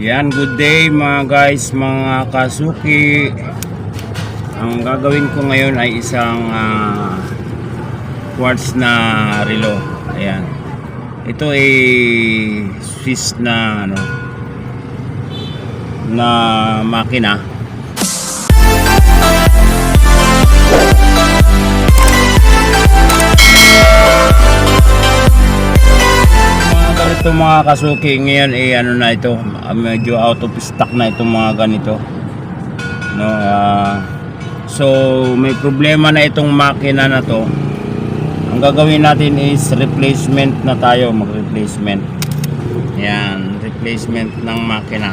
Yan, good day mga guys, mga kasuki. Ang gagawin ko ngayon ay isang quartz na relo. Ayan. Ito ay Swiss na na makina. Ito mga kasuki, ngayon na ito, medyo out of stock na itong mga ganito, no. So may problema na itong makina na to. Ang gagawin natin is replacement na tayo, mag-replacement. Yan, replacement ng makina.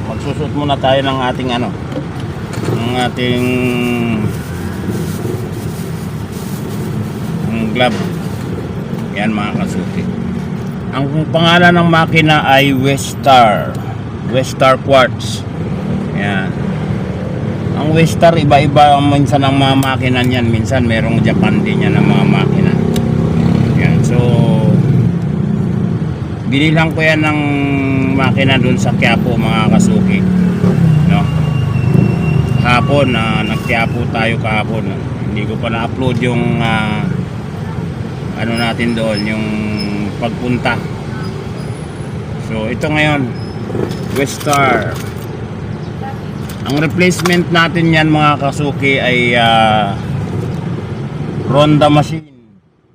Magsusot muna tayo ng ating glove. Yan mga kasuki. Ang pangalan ng makina ay Westar Quartz. Yan. Ang Westar, iba-iba ang minsan ang mga makina niyan. Minsan merong Japan din yan ang mga makina. Yan. So binilang ko yan ng makina dun sa Quiapo mga kasuki, no? Kahapon, nag-Quiapo tayo kahapon. Hindi ko pa na-upload yung natin doon, yung pagpunta. So ito ngayon, Westar. Ang replacement natin yan mga kasuki ay Ronda machine.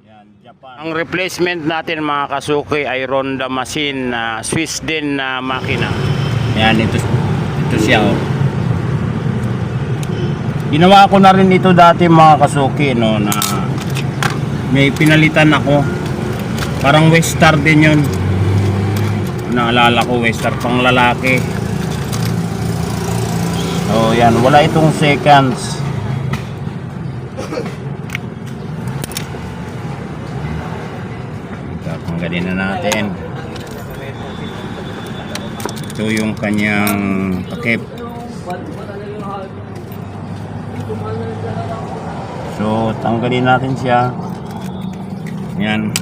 Yan, Japan. Ang replacement natin mga kasuki ay Ronda machine, Swiss din na makina. Yan, ito siya, oh. Ginawa ko na rin ito dati mga kasuki, no, na may pinalitan ako, parang Westar din yun. Naalala ko, Westar pang lalaki. Oh yan, wala itong seconds. Tanggalin na natin. Ito yung kanyang takip. So tanggalin natin siya. Yan.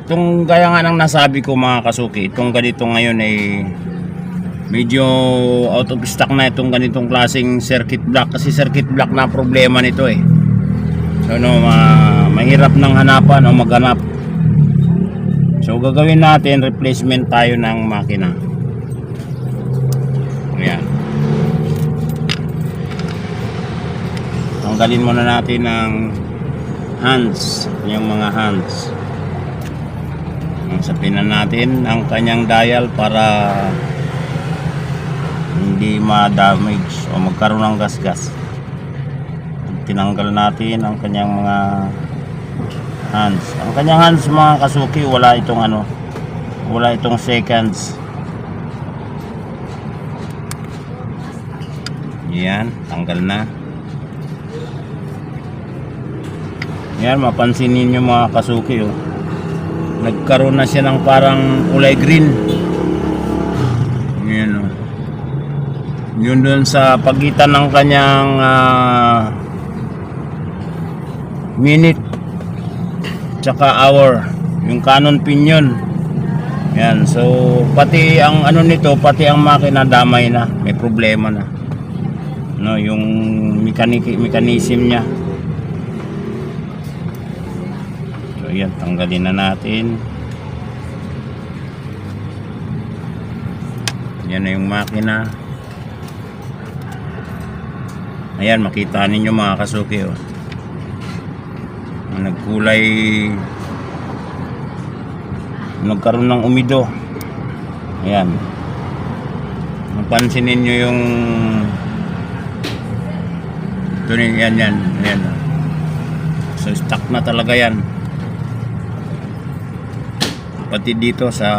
Itong gaya nga nang nasabi ko mga kasuki, itong ganito ngayon ay medyo out of stock na itong ganitong klaseng circuit block, kasi circuit block na problema nito eh. So mahirap nang hanapan o maghanap. So gagawin natin, replacement tayo ng makina. Ayan. Tanggalin muna natin ng hands, yung mga hands. Sapinan natin ang kanyang dial para hindi ma-damage o magkaroon ng gasgas. Tinanggal natin ang kanyang mga hands. Ang kanyang hands mga kasuki, wala itong seconds. Yan, tanggal na. Yan, mapansin ninyo mga kasuki, oh. Nagkaroon na siya ng parang kulay green. Yan, oh. Yun doon sa pagitan ng kanyang minute tsaka hour, yung cannon pinion. Yan, so pati ang nito, pati ang makina damay na, may problema na, no, yung mechanism niya. Ayan, tanggalin na natin. Yan na yung makina. Ayan, makita ninyo mga kasuki, oh. Nagkulay, nagkaroon ng umido. Ayan. Napansin ninyo yung ito, yan. So stuck na talaga yan. Pati dito sa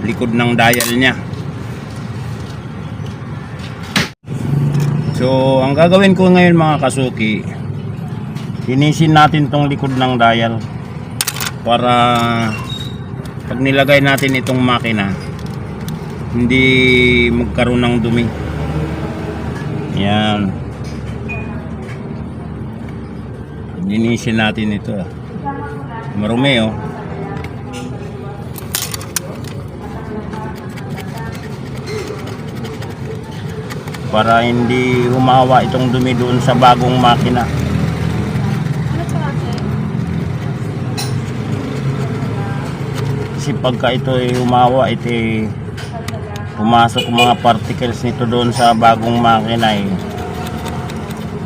likod ng dial niya. So ang gagawin ko ngayon mga kasuki, linisin natin tong likod ng dial para pag nilagay natin itong makina hindi magkaroon ng dumi. Yan, linisin natin ito. Marumi, oh. para hindi humawa itong dumi doon sa bagong makina. Kasi pagka ito ay humawa, ito ay pumasok mga particles nito doon sa bagong makina,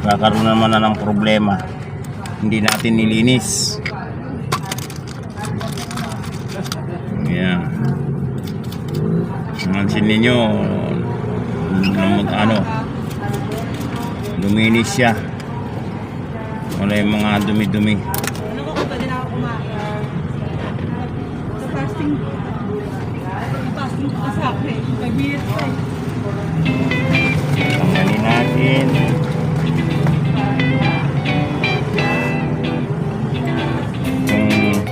kakaroon naman na ng problema. Hindi natin nilinis. Yan. Mansin ninyo, luminis siya. Wala yung mga dumi-dumi. Ano ko pwede na ako kumain? Sa fasting ka sa akin. Nag-diet ka eh. Tanggalin natin. Yung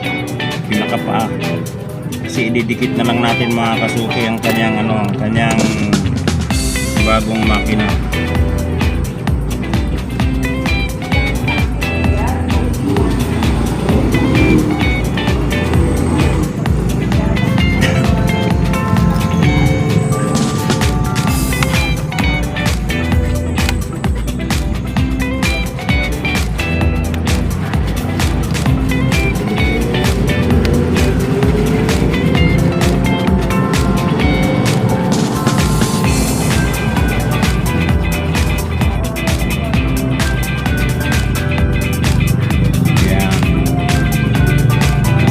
pinakapaa. Kasi ididikit na lang natin mga kasuki ang kanyang bagong makina.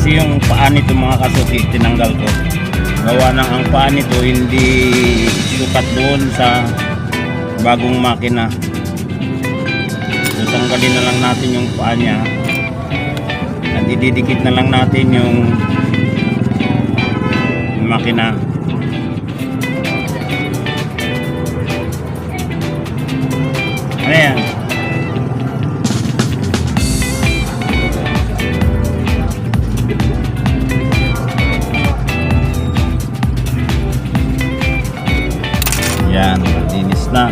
Yung paa nito mga kasuki tinanggal ko, gawa ng ang paa nito hindi sukat doon sa bagong makina. So tanggalin na lang natin yung paa nya at ididikit na lang natin yung makina. Ayan. Yan, linis na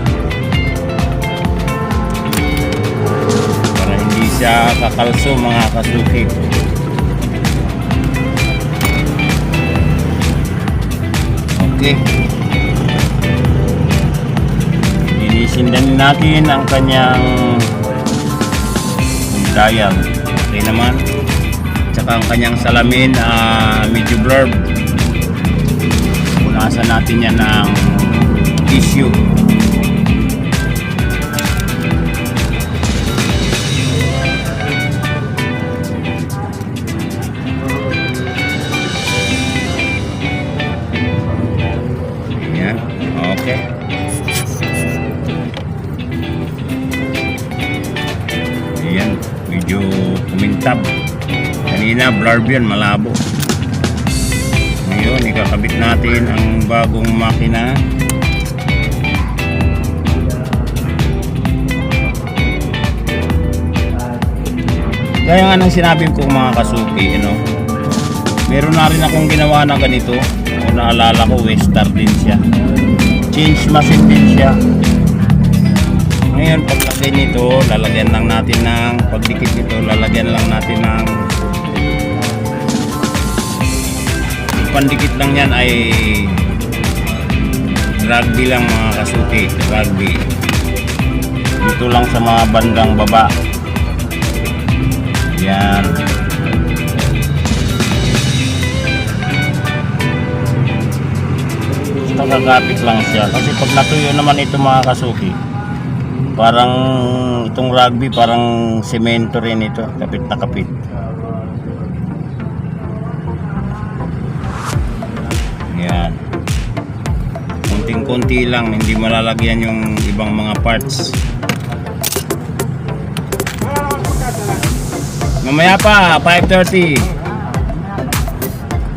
para hindi siya kakalso mga kasuki. Okay, linisin din natin ang kanyang dial. Okay naman, tsaka ang kanyang salamin medyo blurred. Punasan natin yan ng tissue. Ayan, okay. Ayan, medyo kumintab. Kanina blurb yan, malabo. Ngayon, ikakabit natin ang bagong makina. Kaya nga nang sinabi ko mga kasuki, meron na rin akong ginawa na ganito. Kung naalala ko, Westar din siya. Change machine din siya. Ngayon, paglagay nito, lalagyan lang natin ng, pagdikit nito, lalagyan lang natin ng, pandikit lang yan ay rugby lang mga kasuki, rugby. Dito lang sa mga bandang baba. Yan. Nakakapit lang siya. Kasi pag natuyo naman ito mga kasuki, parang itong rugby, parang semento rin ito. Kapit na kapit. Yan. Kunting-kunti lang, hindi malalagyan yung ibang mga parts. Mamaya pa, 5:30.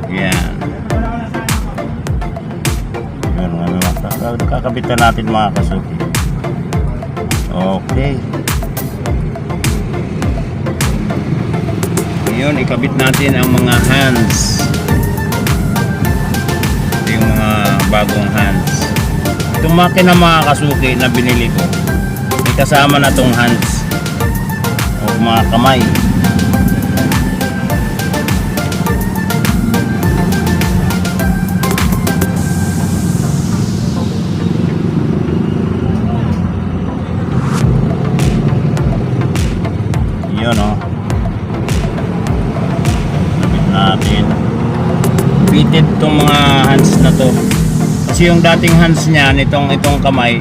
Yan. Kakabitan natin mga kasuki. Okay. Ngayon, ikabit natin ang mga hands. Ito yung mga bagong hands. Itong makina mga kasuki na binili ko, may kasama na itong hands o mga kamay. natin. Fitted tong mga hands na to. Kasi yung dating hands niya, itong kamay,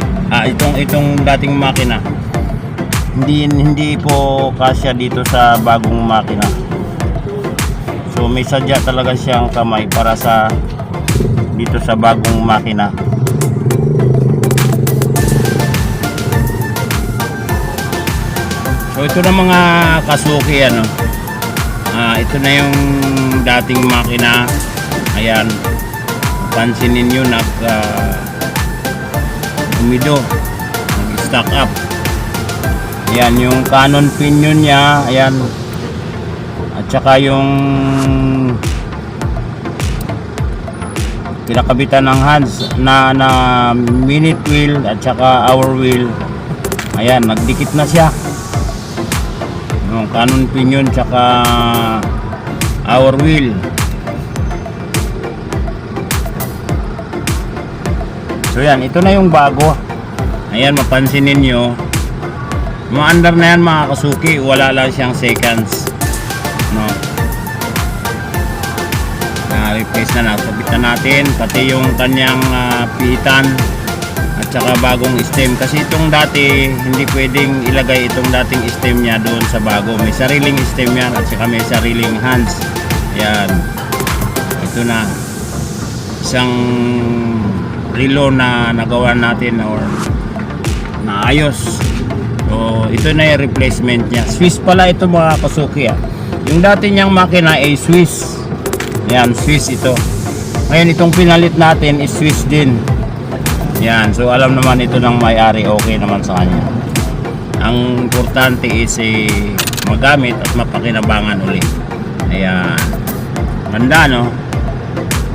itong dating makina, hindi po kasya dito sa bagong makina. So may sadya talaga siyang kamay para sa dito sa bagong makina. So ito na mga kasuki, ano. Ito na yung dating makina. Ayan. Pansinin nyo umido, nag-stack up. Ayan yung Canon pinion niya. Ayan. At saka yung pinakabitan ng hands na minute wheel at saka hour wheel. Ayan, nagdikit na siya. Yung Canon pinion tsaka hour wheel. So yan, ito na yung bago. Ayan, mapansinin nyo, mga under na yan mga kasuki, wala lang siyang seconds, no? Na-replace na, nakabit na natin pati yung kanyang pihitan at saka bagong stem. Kasi itong dati hindi pwedeng ilagay itong dating stem niya doon sa bago. May sariling stem yan at saka may sariling hands. Yan, ito na isang relo na nagawa natin or naayos. So ito na yung replacement niya. Swiss pala ito mga kasuki. Yung dati niyang makina ay Swiss. Yan, Swiss ito. Ngayon itong pinalit natin is Swiss din. Yan, so alam naman ito ng may-ari, okay naman sa kanya. Ang importante is magamit at mapakinabangan ulit. Ayan, ganda, no?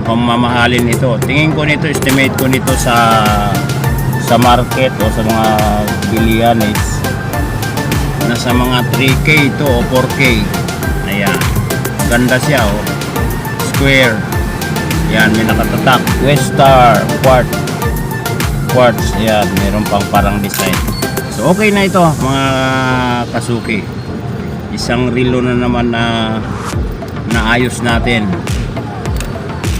Kung mamahalin ito, tingin ko nito, estimate ko nito sa market o sa mga bilihan is nasa mga 3K to o 4K. Ayan, ganda siya, oh. Square. Yan, may nakatatak Westar quartz. Ayan, meron pang parang design. So okay na ito mga kasuki. Isang relo na naman na naayos natin.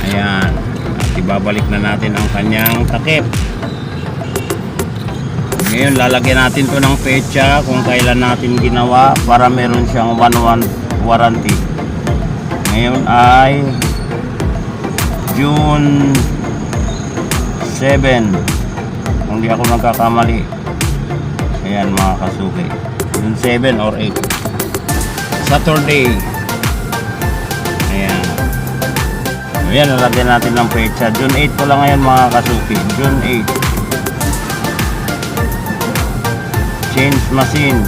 Ayan, at ibabalik na natin ang kanyang takip. Ngayon lalagyan natin to ng petsa kung kailan natin ginawa para meron siyang 1-1 warranty. Ngayon ay June 7, kung di ako nagkakamali. Ayan mga kasuki, June 7 or 8, Saturday. Ayan. Ayan, nalagyan natin ng petsa. June 8 ko lang ngayon mga kasuki. June 8. Change machine.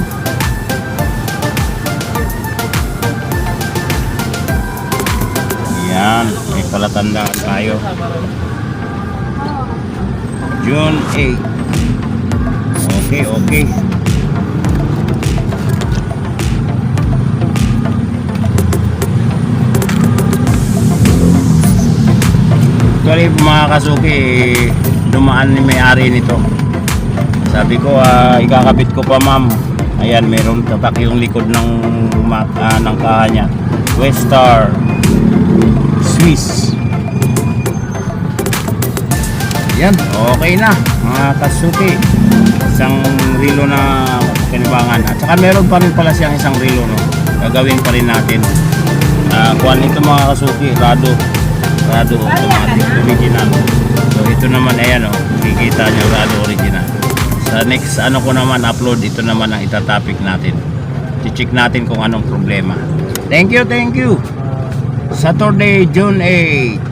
Ayan, may palatandaan tayo. June 8. Okay. Actually mga kasuki, dumaan ni may-ari nito. Sabi ko, ikakabit ko pa ma'am. Ayan, meron tatak yung likod ng kaha niya. Westar Swiss. Yan, okay na mga kasuki. Isang relo na kinibangan. At saka meron pa rin pala siyang isang relo, no? Gagawin pa rin natin. Kuhan ito mga kasuki, Rado automatic original. So ito naman, ayan, kikita nyo, Rado original. Sa next ko naman upload, ito naman ang itatopic natin. I-check natin kung anong problema. Thank you. Saturday, June 8.